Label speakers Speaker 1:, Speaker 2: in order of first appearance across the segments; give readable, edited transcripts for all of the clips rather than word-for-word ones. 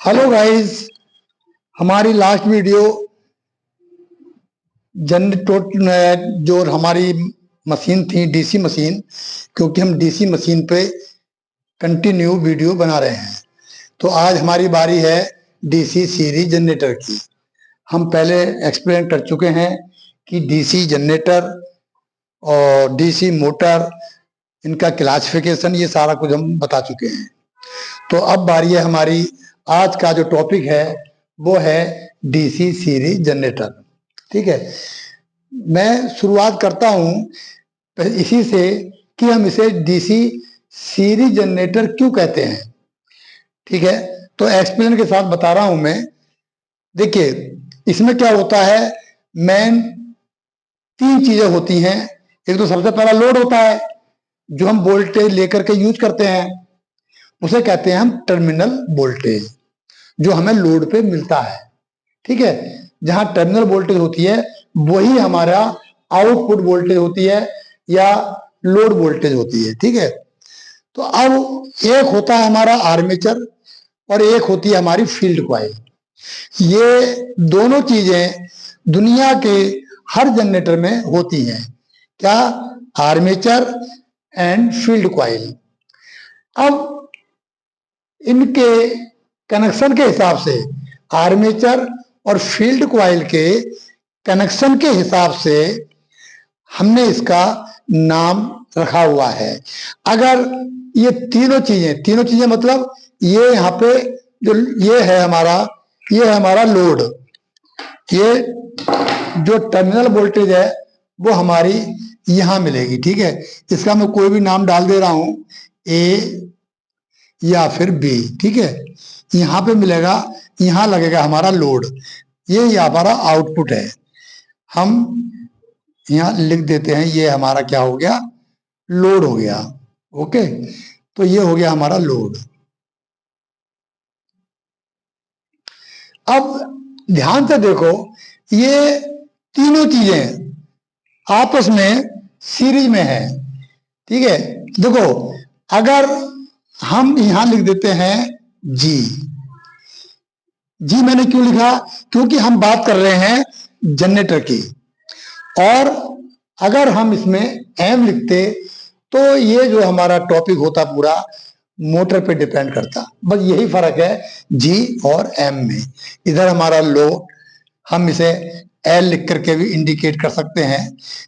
Speaker 1: Hello guys. हमारी last video जो हमारी मशीन थी डीसी मशीन, क्योंकि हम डीसी मशीन पे कंटिन्यू वीडियो बना रहे हैं, तो आज हमारी बारी है डीसी सीरीज जनरेटर की। हम पहले एक्सप्लेन कर चुके हैं कि डीसी जनरेटर और डीसी मोटर, इनका क्लासिफिकेशन, ये सारा कुछ हम बता चुके हैं। तो अब बारी है हमारी, आज का जो टॉपिक है वो है डीसी सीरीज जनरेटर। ठीक है, मैं शुरुआत करता हूं इसी से कि हम इसे डीसी सीरीज जनरेटर क्यों कहते हैं। ठीक है, तो एक्सप्लेन के साथ बता रहा हूं मैं। देखिए, इसमें क्या होता है, मेन तीन चीजें होती हैं। एक तो सबसे पहला लोड होता है, जो हम वोल्टेज लेकर के यूज करते हैं, उसे कहते हैं हम टर्मिनल वोल्टेज, जो हमें लोड पे मिलता है। ठीक है, जहां टर्मिनल वोल्टेज होती है वही हमारा आउटपुट वोल्टेज होती है या लोड वोल्टेज होती है। ठीक है, तो अब एक होता है हमारा आर्मेचर और एक होती है हमारी फील्ड कॉइल। ये दोनों चीजें दुनिया के हर जनरेटर में होती हैं। क्या? Armature and field coil. अब इनके कनेक्शन के हिसाब से, आर्मेचर और फील्ड कॉइल के कनेक्शन के हिसाब से हमने इसका नाम रखा हुआ है। अगर ये तीनों चीजें मतलब ये यहाँ पे जो ये है हमारा लोड, ये जो टर्मिनल वोल्टेज है वो हमारी यहां मिलेगी। ठीक है, इसका मैं कोई भी नाम डाल दे रहा हूं, ए या फिर बी। ठीक है, यहां पे मिलेगा, यहां लगेगा हमारा लोड, ये हमारा आउटपुट है। हम यहां लिख देते हैं, ये हमारा क्या हो गया, लोड हो गया। ओके, तो ये हो गया हमारा लोड। अब ध्यान से देखो, ये तीनों चीजें आपस में सीरीज में है। ठीक है, देखो, अगर हम यहां लिख देते हैं जी, जी मैंने क्यों लिखा, क्योंकि हम बात कर रहे हैं जनरेटर की। और अगर हम इसमें एम लिखते तो ये जो हमारा टॉपिक होता पूरा मोटर पे डिपेंड करता। बस यही फर्क है जी और एम में। इधर हमारा लोड, हम इसे एल लिख करके भी इंडिकेट कर सकते हैं।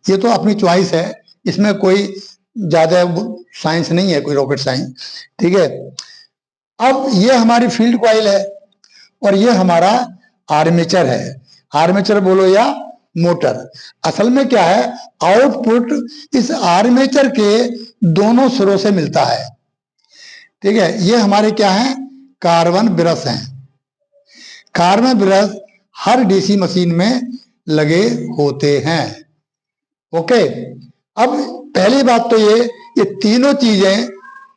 Speaker 1: ये तो अपनी चॉइस है, इसमें कोई ज्यादा साइंस नहीं है, कोई रॉकेट साइंस। ठीक है, अब ये हमारी फील्ड कॉइल है और ये हमारा आर्मेचर है। आर्मेचर बोलो या मोटर। असल में क्या है, आउटपुट इस आर्मेचर के दोनों सिरों से मिलता है। ठीक है, ये हमारे क्या है, कार्बन ब्रश हैं। कार्बन ब्रश हर डीसी मशीन में लगे होते हैं। ओके, अब पहली बात तो ये तीनों चीजें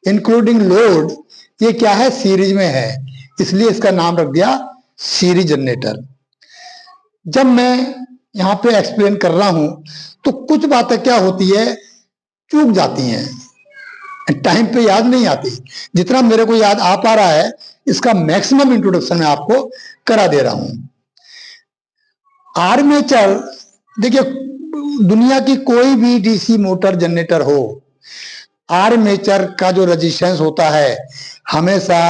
Speaker 1: इंक्लूडिंग लोड, ये क्या है, सीरीज में है, इसलिए इसका नाम रख दिया सीरीज जनरेटर। जब मैं यहां पे एक्सप्लेन कर रहा हूं तो कुछ बातें क्या होती है, चूक जाती हैं, टाइम पे याद नहीं आती। जितना मेरे को याद आ पा रहा है, इसका मैक्सिमम इंट्रोडक्शन मैं आपको करा दे रहा हूं। आर्मेचर, देखिए, दुनिया की कोई भी डीसी मोटर जनरेटर हो, आर्मेचर का जो रेजिस्टेंस होता है हमेशा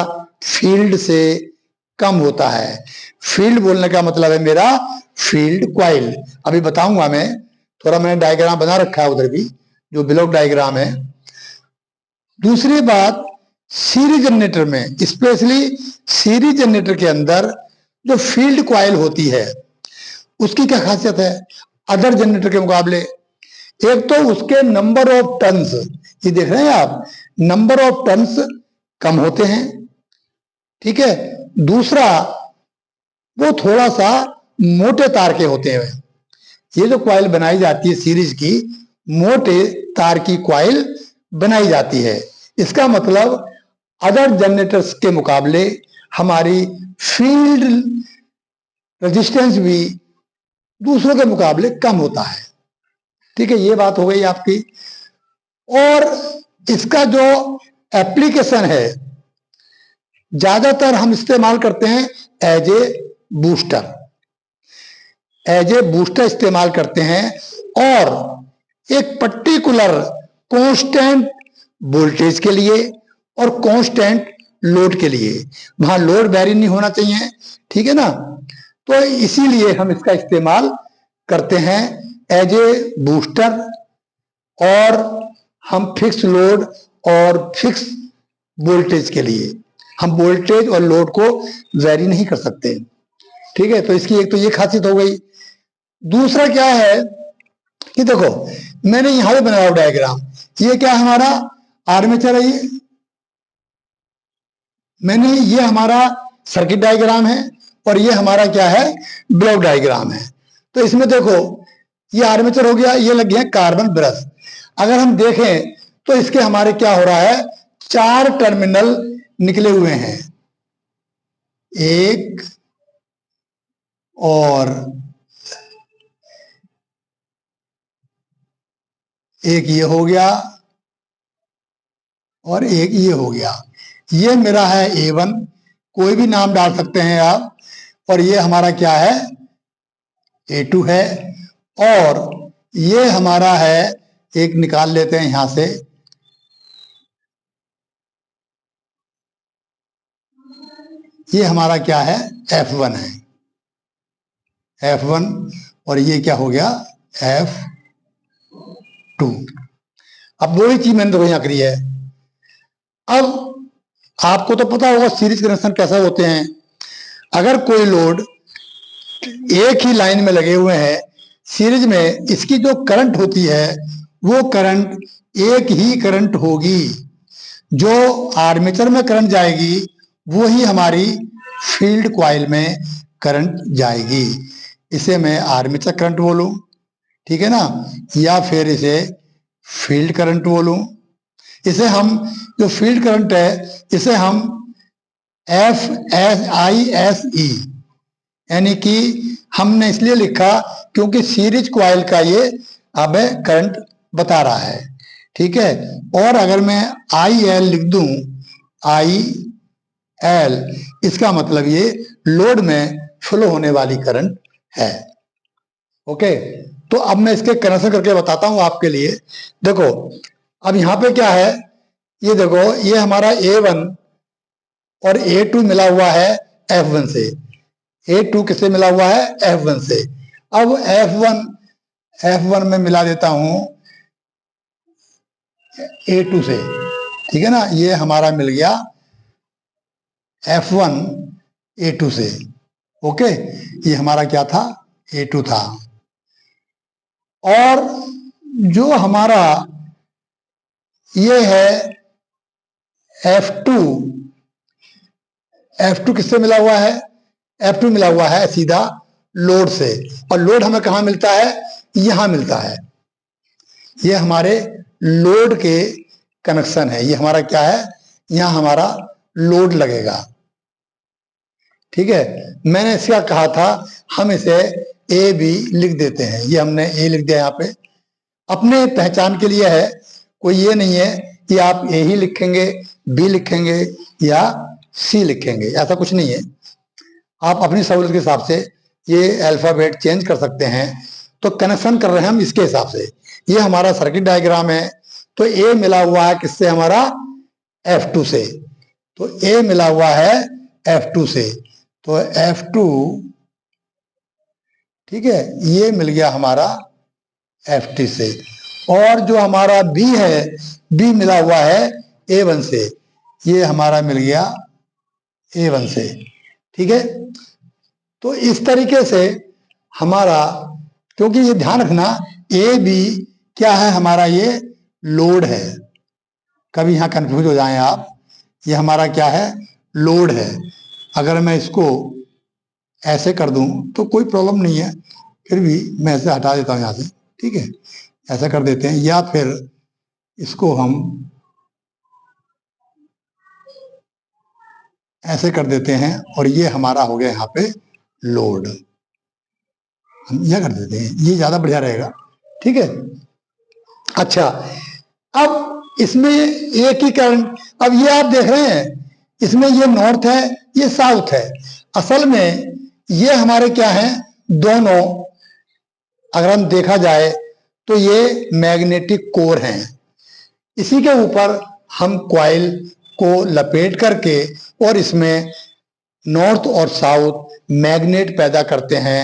Speaker 1: फील्ड से कम होता है। फील्ड बोलने का मतलब है मेरा फील्ड कॉइल। अभी बताऊंगा मैं, थोड़ा मैंने डायग्राम बना रखा है उधर भी, जो ब्लॉक डायग्राम है। दूसरी बात, सीरीज जनरेटर में, स्पेशली सीरीज जनरेटर के अंदर जो फील्ड कॉइल होती है उसकी क्या खासियत है अदर जनरेटर के मुकाबले। एक तो उसके नंबर ऑफ टर्न्स, ये देख रहे हैं आप, नंबर ऑफ टर्न्स कम होते हैं। ठीक है, दूसरा, वो थोड़ा सा मोटे तार के होते हैं। ये जो कॉइल बनाई जाती है सीरीज की, मोटे तार की कॉइल बनाई जाती है। इसका मतलब अदर जनरेटर्स के मुकाबले हमारी फील्ड रेजिस्टेंस भी दूसरों के मुकाबले कम होता है। ठीक है, ये बात हो गई आपकी। और इसका जो एप्लीकेशन है, ज्यादातर हम इस्तेमाल करते हैं as a booster, as a booster इस्तेमाल करते हैं, और एक पर्टिकुलर कांस्टेंट वोल्टेज के लिए और कांस्टेंट लोड के लिए। वहां लोड वेरी नहीं होना चाहिए, ठीक है ना। तो इसीलिए हम इसका इस्तेमाल करते हैं एज ए बूस्टर, और हम फिक्स लोड और फिक्स वोल्टेज के लिए हम वोल्टेज और लोड को वेरी नहीं कर सकते, ठीक है। तो इसकी एक तो ये खासियत हो गई। दूसरा क्या है कि देखो मैंने यहां पे बनाया डायग्राम, ये क्या है हमारा आर्मेचर है, ये हमारा सर्किट डायग्राम है, और ये हमारा क्या है ब्लॉक डायग्राम है। तो इसमें देखो ये आर्मेचर हो गया, ये लगे हैं कार्बन ब्रश। अगर हम देखें तो इसके हमारे क्या हो रहा है, 4 टर्मिनल निकले हुए हैं, एक और एक ये हो गया और एक ये हो गया। ये मेरा है A1, कोई भी नाम डाल सकते हैं आप, और ये हमारा क्या है A2 है, और ये हमारा है, एक निकाल लेते हैं यहां से, ये हमारा क्या है F1 है, F1, और ये क्या हो गया F2। अब वही चीज मैंने तो यहां करी है। अब आपको तो पता होगा सीरीज कनेक्शन कैसे होते हैं। अगर कोई लोड एक ही लाइन में लगे हुए हैं सीरीज में, इसकी जो करंट होती है वो करंट एक ही करंट होगी। जो आर्मेचर में करंट जाएगी वो ही हमारी फील्ड कॉइल में करंट जाएगी। इसे मैं आर्मेचर करंट बोलूं, ठीक है ना, या फिर इसे फील्ड करंट बोलूं। इसे हम जो फील्ड करंट है इसे हम FSISE, यानी कि हमने इसलिए लिखा क्योंकि सीरीज कॉइल का ये अब करंट बता रहा है, ठीक है। और अगर मैं IL लिख दूं, IL, इसका मतलब ये लोड में फ्लो होने वाली करंट है। ओके, तो अब मैं इसके कनेक्शन करके बताता हूं आपके लिए। देखो अब यहां पे क्या है, ये देखो ये हमारा A1 और A2 मिला हुआ है F1 से। A2 किससे मिला हुआ है F1 से। अब F1 में मिला देता हूं A2 से, ठीक है ना। ये हमारा मिल गया F1 A2 से। ओके, ये हमारा क्या था A2 था। और जो हमारा ये है F2 किससे मिला हुआ है, F2 मिला हुआ है सीधा लोड से। और लोड हमें कहां मिलता है, यहां मिलता है। ये हमारे लोड के कनेक्शन है। ये हमारा क्या है, यहां हमारा लोड लगेगा, ठीक है। मैंने इसका कहा था हम इसे AB लिख देते हैं, ये हमने A लिख दिया यहाँ पे, अपने पहचान के लिए है। कोई ये नहीं है कि आप A ही लिखेंगे, B लिखेंगे या C लिखेंगे, ऐसा कुछ नहीं है। आप अपनी सहूलियत के हिसाब से ये अल्फाबेट चेंज कर सकते हैं। तो कनेक्शन कर रहे हैं हम इसके हिसाब से। ये हमारा सर्किट डायग्राम है। तो A मिला हुआ है किससे, हमारा F2 से। तो A मिला हुआ है F2 से, तो F2, ठीक है, ये मिल गया हमारा FT से। और जो हमारा B है, B मिला हुआ है A1 से, ये हमारा मिल गया A1 से, ठीक है। तो इस तरीके से हमारा, क्योंकि ये ध्यान रखना AB क्या है, हमारा ये लोड है। कभी यहां कंफ्यूज हो जाएं आप, ये हमारा क्या है लोड है। अगर मैं इसको ऐसे कर दूं तो कोई प्रॉब्लम नहीं है, फिर भी मैं ऐसे हटा देता हूं यहां से, ठीक है। ऐसा कर देते हैं, या फिर इसको हम ऐसे कर देते हैं, और ये हमारा हो गया यहाँ पे लोड। हम यह कर देते हैं, ये ज्यादा बढ़िया रहेगा, ठीक है। अच्छा, अब इसमें एक ही करंट, अब ये आप देख रहे हैं इसमें ये नॉर्थ है, ये साउथ है। असल में ये हमारे क्या है, दोनों अगर हम देखा जाए तो ये मैग्नेटिक कोर हैं। इसी के ऊपर हम कॉइल को लपेट करके और इसमें नॉर्थ और साउथ मैग्नेट पैदा करते हैं।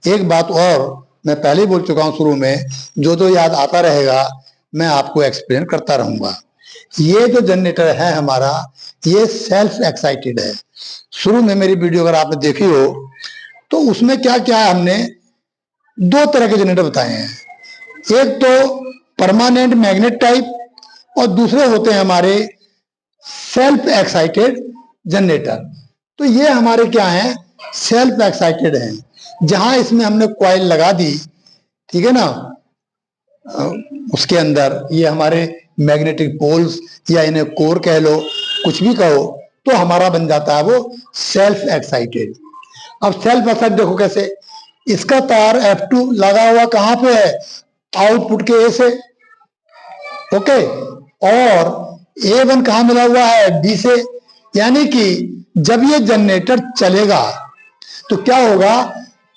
Speaker 1: एक बात और मैं पहले ही बोल चुका हूं शुरू में, जो याद आता रहेगा मैं आपको एक्सप्लेन करता रहूंगा। ये जो जनरेटर है हमारा, ये सेल्फ एक्साइटेड है। शुरू में मेरी वीडियो अगर आपने देखी हो तो उसमें क्या क्या है, हमने दो तरह के जनरेटर बताए हैं। एक तो परमानेंट मैग्नेट टाइप और दूसरे होते हैं हमारे सेल्फ एक्साइटेड जनरेटर। तो ये हमारे क्या हैं, सेल्फ एक्साइटेड हैं, जहां इसमें हमने कॉइल लगा दी, ठीक है ना, उसके अंदर ये हमारे मैग्नेटिक पोल्स या इन्हें कोर कह लो, कुछ भी कहो, तो हमारा बन जाता है वो सेल्फ एक्साइटेड। अब सेल्फ एक्साइटेड देखो कैसे, इसका तार F2 लगा हुआ कहां पे है, आउटपुट के ए से, ओके, और A1 कहां मिला हुआ है, B से। यानी कि जब ये जनरेटर चलेगा तो क्या होगा,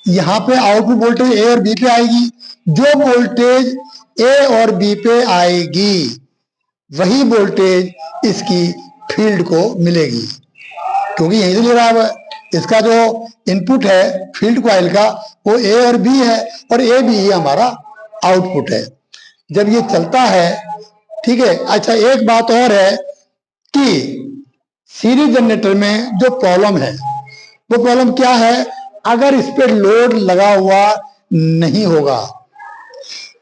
Speaker 1: यहां पे आउटपुट वोल्टेज ए और बी पे आएगी। जो वोल्टेज ए और बी पे आएगी वही वोल्टेज इसकी फील्ड को मिलेगी, क्योंकि यहीं से ले रहा है। इसका जो इनपुट है फील्ड कॉइल का वो ए और बी है, और ए बी ही हमारा आउटपुट है जब ये चलता है, ठीक है। अच्छा, एक बात और है कि सीरीज जनरेटर में जो प्रॉब्लम है वो प्रॉब्लम क्या है, अगर इस पे लोड लगा हुआ नहीं होगा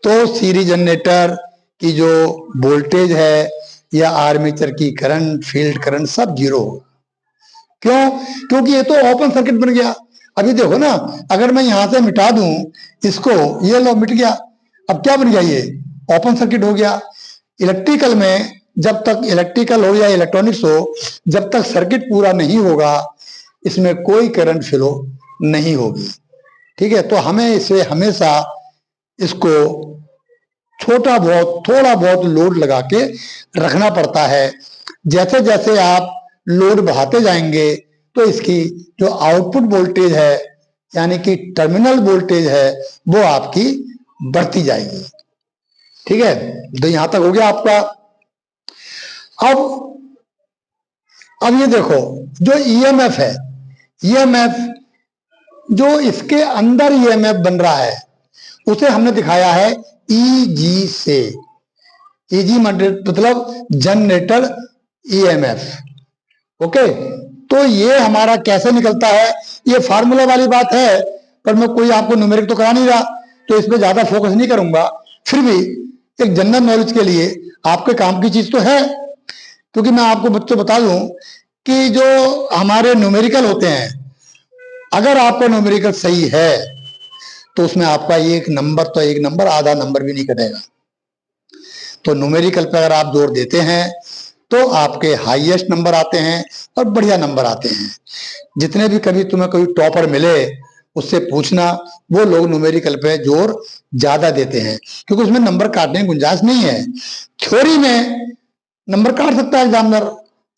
Speaker 1: तो सीरीज जनरेटर की जो वोल्टेज है या आर्मेचर की करंट, फील्ड करंट सब जीरो होगा। क्यों? क्योंकि ये तो ओपन सर्किट बन गया। अभी देखो ना, अगर मैं यहां से मिटा दूं इसको, ये लो मिट गया, अब क्या बन गया, ये ओपन सर्किट हो गया। इलेक्ट्रिकल में जब तक इलेक्ट्रिकल हो या इलेक्ट्रॉनिक्स हो, जब तक सर्किट पूरा नहीं होगा इसमें कोई करंट फ्लो नहीं होगी, ठीक है। तो हमें इसे हमेशा इसको छोटा बहुत, थोड़ा बहुत लोड लगा के रखना पड़ता है। जैसे जैसे आप लोड बढ़ाते जाएंगे तो इसकी जो आउटपुट वोल्टेज है यानी कि टर्मिनल वोल्टेज है वो आपकी बढ़ती जाएगी, ठीक है। तो यहां तक हो गया आपका। अब ये देखो, जो ईएमएफ है, ईएमएफ जो इसके अंदर ईएमएफ बन रहा है उसे हमने दिखाया है ईजी से। ईजी मतलब जनरेटर ईएमएफ, ओके। तो ये हमारा कैसे निकलता है, ये फार्मूला वाली बात है, पर मैं कोई आपको न्यूमेरिक तो करा नहीं रहा तो इस पे ज्यादा फोकस नहीं करूंगा। फिर भी एक जनरल नॉलेज के लिए आपके काम की चीज तो है, क्योंकि मैं आपको बच्चों बता दूं कि जो हमारे न्यूमेरिकल होते हैं, अगर आपका न्यूमेरिकल सही है तो उसमें आपका एक नंबर तो एक नंबर, आधा नंबर भी नहीं कटेगा। तो न्यूमेरिकल पर अगर आप जोर देते हैं तो आपके हाईएस्ट नंबर आते हैं और बढ़िया नंबर आते हैं। जितने भी कभी तुम्हें कोई टॉपर मिले उससे पूछना, वो लोग न्यूमेरिकल पे जोर ज्यादा देते हैं, क्योंकि उसमें नंबर काटने की गुंजाइश नहीं है। थ्योरी में नंबर काट सकता है एग्जामिनर,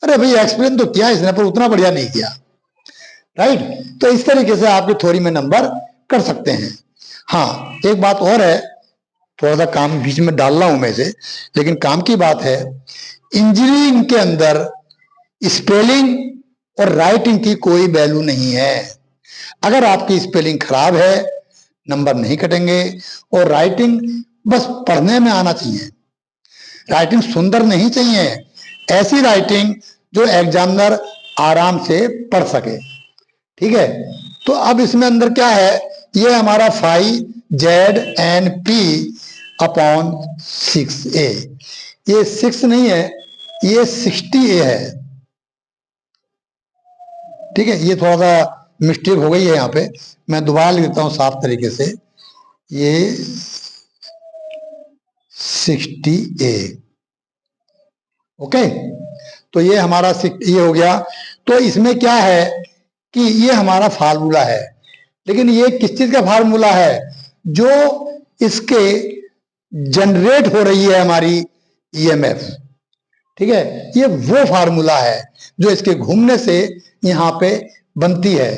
Speaker 1: अरे भाई एक्सप्लेन तो किया इसने पर उतना बढ़िया नहीं किया, राइट। तो इस तरीके से आपके थ्योरी में नंबर कर सकते हैं। हाँ, एक बात और है, थोड़ा सा काम बीच में डाल रहा हूं मैं इसे, लेकिन काम की बात है, इंजीनियरिंग के अंदर स्पेलिंग और राइटिंग की कोई वैल्यू नहीं है। अगर आपकी स्पेलिंग खराब है नंबर नहीं कटेंगे, और राइटिंग बस पढ़ने में आना चाहिए। राइटिंग सुंदर नहीं चाहिए, ऐसी राइटिंग जो एग्जामिनर आराम से पढ़ सके, ठीक है। तो अब इसमें अंदर क्या है, ये हमारा 5ZNP अपॉन 6A, ये 6 नहीं है, ये 60A है, ठीक है। ये थोड़ा सा मिस्टेक हो गई है यहाँ पे, मैं दोबारा लिख देता हूं साफ तरीके से, ये 60A, ओके। तो ये हमारा ये हो गया। तो इसमें क्या है कि ये हमारा फार्मूला है, लेकिन ये किस चीज का फार्मूला है, जो इसके जनरेट हो रही है हमारी ईएमएफ, ठीक है, ये वो फार्मूला है जो इसके घूमने से यहाँ पे बनती है,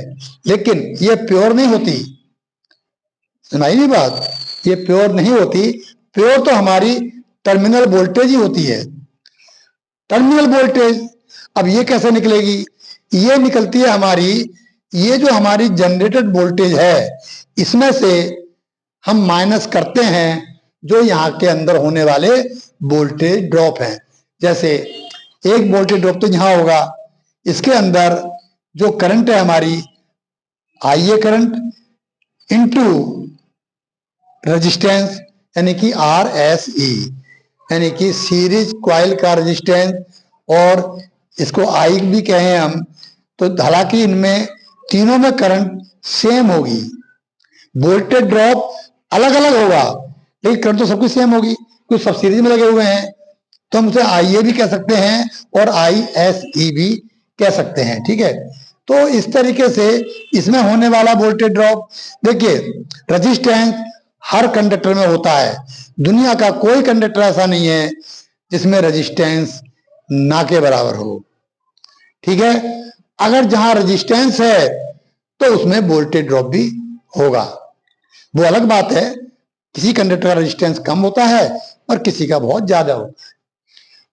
Speaker 1: लेकिन ये प्योर नहीं होती। सुनाई नहीं बात, ये प्योर नहीं होती। प्योर तो हमारी टर्मिनल वोल्टेज ही होती है, टर्मिनल वोल्टेज। अब ये कैसे निकलेगी? ये निकलती है हमारी, ये जो हमारी जनरेटेड वोल्टेज है इसमें से हम माइनस करते हैं जो यहाँ के अंदर होने वाले वोल्टेज ड्रॉप हैं। जैसे एक वोल्टेज ड्रॉप तो यहाँ होगा, इसके अंदर जो करंट है हमारी आईए करंट इनटू रेजिस्टेंस यानी कि आर एस ई, यानी कि सीरीज क्वाइल का रेजिस्टेंस, और इसको आई भी कहें हम। तो हालांकि इनमें तीनों में करंट सेम होगी, वोल्टेज ड्रॉप अलग अलग होगा, लेकिन करंट तो सब कुछ सेम होगी, कुछ सब सीरीज में लगे हुए हैं। तो हम उसे आई ए भी कह सकते हैं और आई एस ई भी कह सकते हैं। ठीक है, तो इस तरीके से इसमें होने वाला वोल्टेज ड्रॉप, देखिए रेजिस्टेंस हर कंडक्टर में होता है, दुनिया का कोई कंडक्टर ऐसा नहीं है जिसमें रेजिस्टेंस ना के बराबर हो। ठीक है, अगर जहां रेजिस्टेंस है तो उसमें वोल्टेज ड्रॉप भी होगा, वो अलग बात है। किसी कंडक्टर का रेजिस्टेंस कम होता है और किसी का बहुत ज्यादा होता है।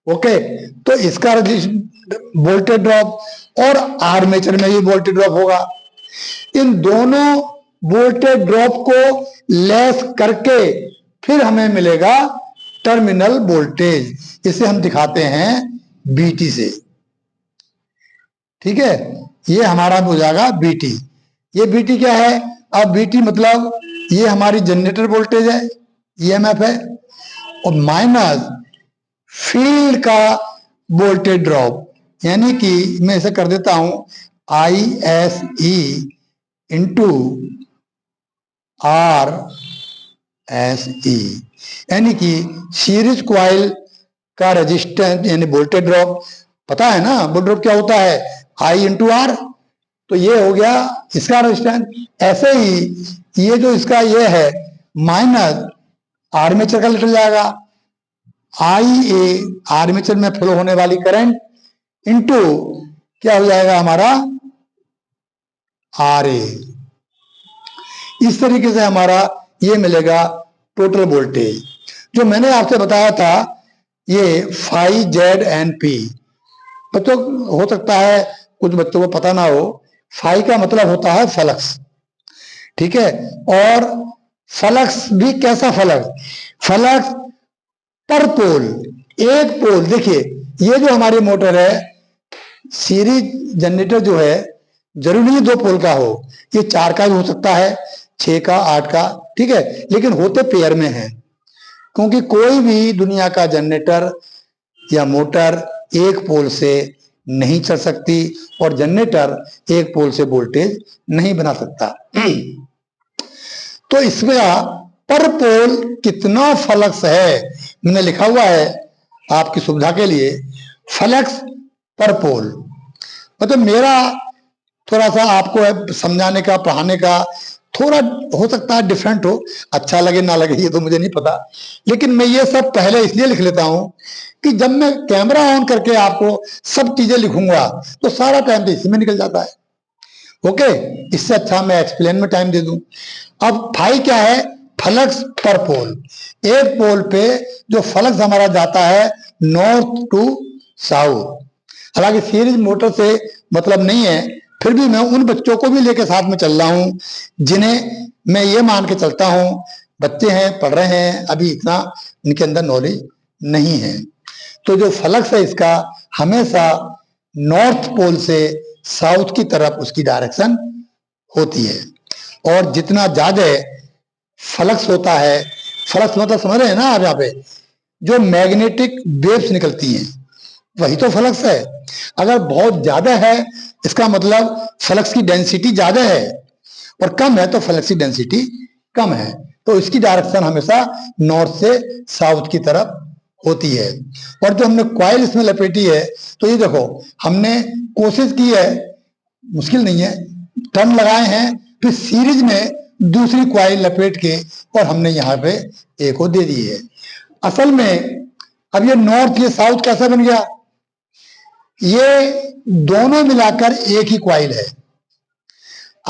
Speaker 1: ओके, तो इसका वोल्टेज ड्रॉप और आर्मेचर में भी वोल्टेज ड्रॉप होगा। इन दोनों वोल्टेज ड्रॉप को लेस करके फिर हमें मिलेगा टर्मिनल वोल्टेज, इसे हम दिखाते हैं बीटी से। ठीक है, ये हमारा हो जाएगा बीटी। ये बीटी क्या है? अब बीटी मतलब ये हमारी जनरेटर वोल्टेज है, ईएमएफ है, और माइनस फील्ड का वोल्टेज ड्रॉप, यानी कि मैं इसे कर देता हूं I S E into R S E, यानी कि सीरीज क्वाइल का रेजिस्टेंस यानी वोल्टेज ड्रॉप। पता है ना वोल्टेज ड्रॉप क्या होता है? आई इंटू आर। तो ये हो गया इसका रेजिस्टेंस। ऐसे ही ये जो इसका ये है माइनस आर्मेचर का लेटर जाएगा, आई ए आर्मेचर में फ्लो होने वाली करंट इंटू क्या हो जाएगा हमारा आर ए। इस तरीके से हमारा ये मिलेगा टोटल वोल्टेज। जो मैंने आपसे बताया था ये फाई जेड एन पी, बच्चों हो सकता है कुछ बच्चों को पता ना हो, फाई का मतलब होता है फ्लक्स। ठीक है, और फ्लक्स भी कैसा फ्लक्स? फ्लक्स पर पोल, एक पोल। देखिए ये जो हमारी मोटर है, सीरीज जनरेटर जो है जरूरी नहीं 2 पोल का हो, ये 4 का भी हो सकता है, 6 का, 8 का। ठीक है, लेकिन होते पेयर में है, क्योंकि कोई भी दुनिया का जनरेटर या मोटर एक पोल से नहीं चल सकती और जनरेटर एक पोल से वोल्टेज नहीं बना सकता। तो इसमें पर पोल कितना फ्लक्स है मैंने लिखा हुआ है आपकी सुविधा के लिए, फ्लक्स पर पोल। मतलब मेरा थोड़ा सा आपको समझाने का, पढ़ाने का थोड़ा हो सकता है डिफरेंट हो, अच्छा लगे ना लगे ये तो मुझे नहीं पता, लेकिन मैं ये सब पहले इसलिए लिख लेता हूं कि जब मैं कैमरा ऑन करके आपको सब चीजें लिखूंगा तो सारा टाइम तो इसी में निकल जाता है। ओके, इससे अच्छा मैं एक्सप्लेन में टाइम दे दूं। अब फाई क्या है? फ्लक्स पर पोल। एक पोल पे जो फ्लक्स हमारा जाता है नॉर्थ टू साउथ। हालांकि सीरीज मोटर से मतलब नहीं है, फिर भी मैं उन बच्चों को भी लेके साथ में चल रहा हूं जिन्हें मैं ये मान के चलता हूं बच्चे हैं, पढ़ रहे हैं, अभी इतना इनके अंदर नॉलेज नहीं है। तो जो फ्लक्स है इसका हमेशा नॉर्थ पोल से साउथ की तरफ उसकी डायरेक्शन होती है, और जितना ज्यादा फ्लक्स होता है, फ्लक्स मतलब समझ रहे हैं ना आप, यहाँ पे जो मैग्नेटिक वेव्स निकलती हैं वही तो फ्लक्स है। अगर बहुत ज्यादा है इसका मतलब फ्लक्स की डेंसिटी ज्यादा है, और कम है तो फ्लक्स की डेंसिटी कम है। तो इसकी डायरेक्शन हमेशा नॉर्थ से साउथ की तरफ होती है। और जो हमने कॉइल इसमें लपेटी है, तो ये देखो हमने कोशिश की है, मुश्किल नहीं है, टर्न लगाए हैं, फिर सीरीज में दूसरी कॉइल लपेट के और हमने यहाँ पे एक को दे दी है। असल में अब ये नॉर्थ ये साउथ कैसा बन गया? ये दोनों मिलाकर एक ही क्वाइल है।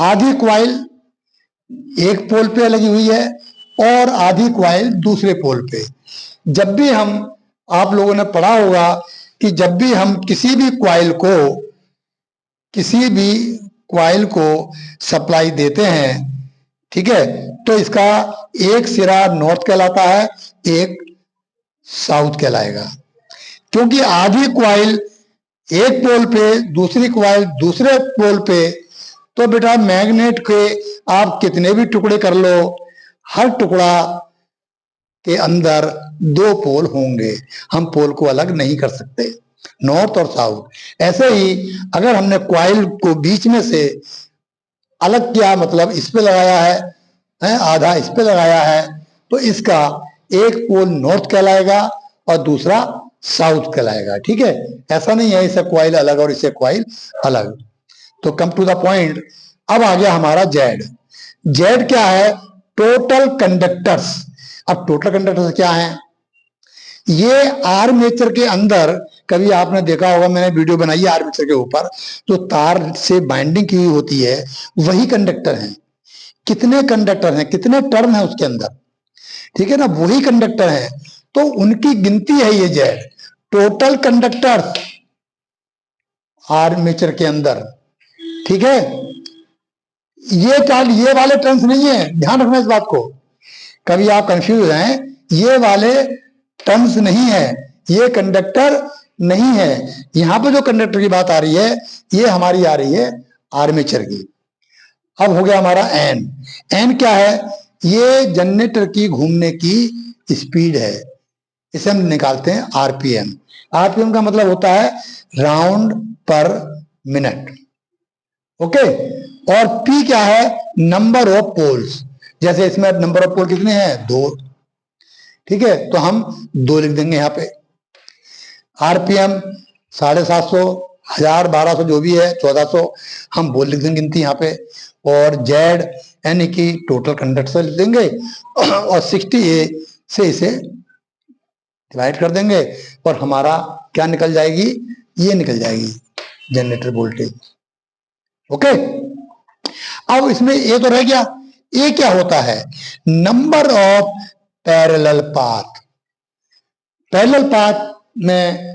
Speaker 1: आधी क्वाइल एक पोल पे लगी हुई है और आधी क्वाइल दूसरे पोल पे। जब भी हम, आप लोगों ने पढ़ा होगा कि जब भी हम किसी भी क्वाइल को सप्लाई देते हैं, ठीक है, तो इसका एक सिरा नॉर्थ कहलाता है, एक साउथ कहलाएगा। क्योंकि आधी क्वाइल एक पोल पे, दूसरी क्वाइल दूसरे पोल पे, तो बेटा मैग्नेट के आप कितने भी टुकड़े कर लो, हर टुकड़ा के अंदर दो पोल होंगे, हम पोल को अलग नहीं कर सकते, नॉर्थ और साउथ। ऐसे ही अगर हमने क्वाइल को बीच में से अलग किया, मतलब इस पे लगाया है, आधा इस पे लगाया है, तो इसका एक पोल नॉर्थ कहलाएगा और दूसरा साउथ कहलाएगा। ठीक है, ऐसा नहीं है इसे क्वाइल अलग और इसे क्वाइल अलग। तो कम टू द पॉइंट, अब आ गया हमारा जेड। जेड क्या है? Total conductors. अब टोटल कंडक्टर्स क्या है? ये आर्मेचर के अंदर, कभी आपने देखा होगा, मैंने वीडियो बनाई है आर्मेचर के ऊपर, जो तार से बाइंडिंग की हुई होती है वही कंडक्टर हैं। कितने कंडक्टर हैं, कितने टर्न है उसके अंदर, ठीक है ना, वही कंडक्टर हैं, तो उनकी गिनती है ये जेड। टोटल कंडक्टर्स आर्मेचर के अंदर, ठीक है। ये वाले टर्न्स नहीं है, ध्यान रखना इस बात को, कभी आप कंफ्यूज हैं, ये वाले टर्न्स नहीं है, ये कंडक्टर नहीं है। यहां पे जो कंडक्टर की बात आ रही है, ये हमारी आ रही है आर्मेचर की। अब हो गया हमारा एन। एन क्या है? ये जनरेटर की घूमने की स्पीड है, इसे हम निकालते हैं आरपीएम। आरपीएम का मतलब होता है राउंड पर मिनट, ओके। और पी क्या है? Number of poles. जैसे इसमें नंबर ऑफ पोल कितने हैं? 2, ठीक है, तो हम 2 लिख देंगे यहाँ पे। आरपीएम 750, 1000, 1200 जो भी है, 1400, हम वो लिख देंगे गिनती यहाँ पे। और जेड यानी कि टोटल कंडक्टर लिख देंगे और 60A से इसे डिवाइड कर देंगे और हमारा क्या निकल जाएगी? ये निकल जाएगी जनरेटर वोल्टेज, ओके। अब इसमें ये तो रह गया, ये क्या होता है? Number of parallel path. Parallel path में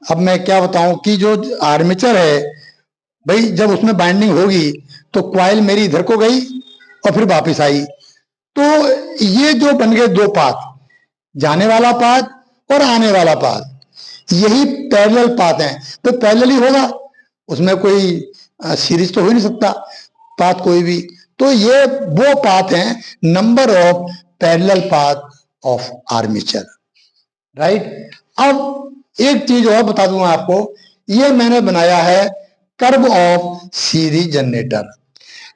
Speaker 1: अब मैं क्या बताऊं कि जो आर्मेचर है भाई, जब उसमें बाइंडिंग होगी तो क्वाइल मेरी इधर को गई और फिर वापस आई, तो ये जो बन गए 2 पाथ, जाने वाला पाथ और आने वाला पाथ, यही पैरेलल पाथ है। तो पैरेलल ही होगा, उसमें कोई सीरीज तो हो ही नहीं सकता पाथ कोई भी। तो ये वो पाथ हैं, number of parallel path of armature, right. अब एक चीज और बता दूंगा आपको, ये मैंने बनाया है कर्व ऑफ सीरीज जनरेटर।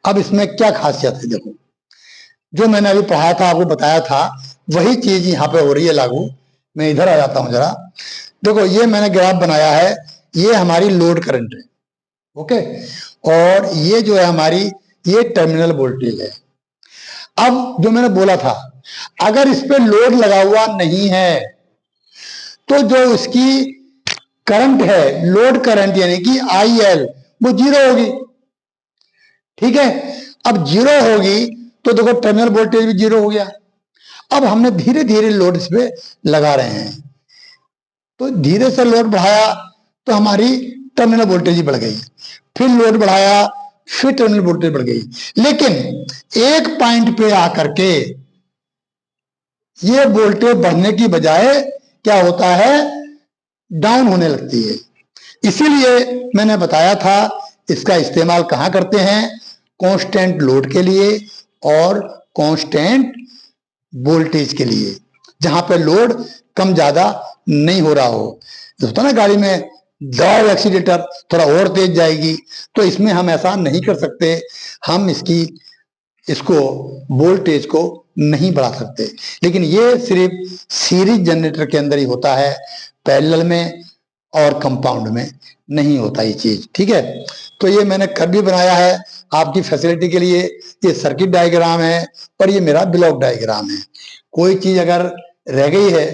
Speaker 1: अब इसमें क्या खासियत है? देखो, जो मैंने अभी पढ़ाया था, आपको बताया था, वही चीज यहाँ पे हो रही है लागू। मैं इधर आ जाता हूं जरा। देखो, ये मैंने ग्राफ बनाया है, ये हमारी लोड करंट है, ओके, और ये जो है हमारी, ये टर्मिनल वोल्टेज है। अब जो मैंने बोला था, अगर इस पे लोड लगा हुआ नहीं है तो जो इसकी करंट है, लोड करंट यानी कि IL, वो 0 होगी, ठीक है। अब 0 होगी तो देखो टर्मिनल वोल्टेज भी 0 हो गया। अब हमने धीरे धीरे लोड इस पे लगा रहे हैं, तो धीरे से लोड बढ़ाया तो हमारी टर्मिनल वोल्टेज ही बढ़ गई, फिर लोड बढ़ाया, फिर टर्मिनल वोल्टेज बढ़ गई। लेकिन एक पॉइंट पे आकर के ये वोल्टेज बढ़ने की बजाय क्या होता है? डाउन होने लगती है। इसीलिए मैंने बताया था इसका इस्तेमाल कहां करते हैं? कांस्टेंट लोड के लिए और कांस्टेंट वोल्टेज के लिए, जहां पे लोड कम ज्यादा नहीं हो रहा हो। होता ना गाड़ी में दबाओ एक्सीलेटर, थोड़ा और तेज जाएगी, तो इसमें हम ऐसा नहीं कर सकते, हम इसको वोल्टेज को नहीं बढ़ा सकते। लेकिन ये सिर्फ सीरीज जनरेटर के अंदर ही होता है, पैरेलल में और कंपाउंड में नहीं होता ये चीज, ठीक है। तो ये मैंने कर्व भी बनाया है आपकी फैसिलिटी के लिए। ये सर्किट डायग्राम है और ये मेरा ब्लॉक डायग्राम है। कोई चीज अगर रह गई है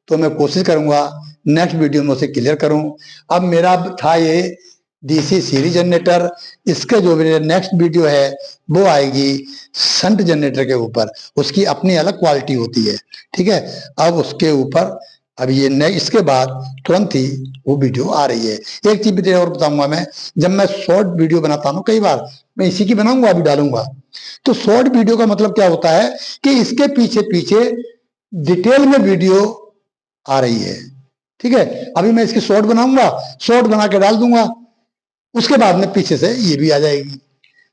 Speaker 1: तो मैं कोशिश करूंगा नेक्स्ट वीडियो में उसे क्लियर करूं। अब मेरा था ये डीसी सीरीज जनरेटर, इसके जो मेरे नेक्स्ट वीडियो है वो आएगी शंट जनरेटर के ऊपर, उसकी अपनी अलग क्वालिटी होती है, ठीक है। अब उसके ऊपर अब ये इसके बाद तुरंत ही वो वीडियो आ रही है। एक चीज भी और बताऊंगा मैं, जब मैं शॉर्ट वीडियो बनाता हूँ कई बार मैं इसी की बनाऊंगा अभी डालूंगा, तो शॉर्ट वीडियो का मतलब क्या होता है कि इसके पीछे पीछे डिटेल में वीडियो आ रही है, ठीक है। अभी मैं इसकी शॉर्ट बनाऊंगा, शॉर्ट बना के डाल दूंगा, उसके बाद में पीछे से ये भी आ जाएगी।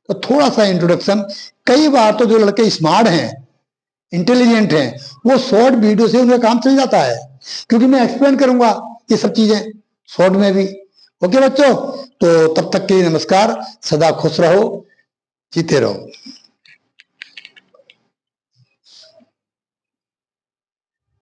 Speaker 1: तो थोड़ा सा इंट्रोडक्शन, कई बार तो जो लड़के स्मार्ट हैं, इंटेलिजेंट हैं, वो शॉर्ट वीडियो से उनका काम चल जाता है, क्योंकि मैं एक्सप्लेन करूंगा ये सब चीजें शॉर्ट में भी। ओके बच्चों, तो तब तक के लिए नमस्कार, सदा खुश रहो, जीते रहो।